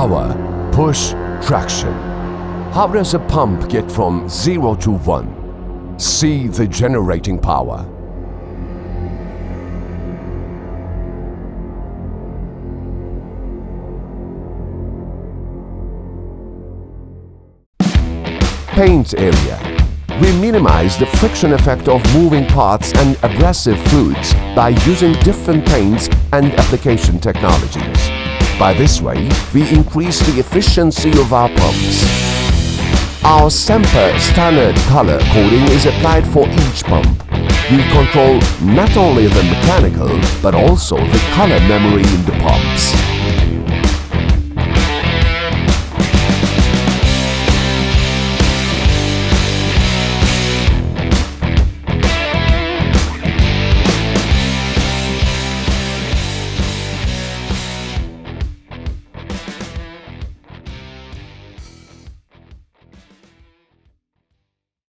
Power, push, traction. How does a pump get from 0 to 1? See the generating power. Paint area. We minimize the friction effect of moving parts and abrasive fluids by using different paints and application technologies. By this way, we increase the efficiency of our pumps. Our Sempa standard color coding is applied for each pump. We control not only the mechanical but also the color memory in the pumps.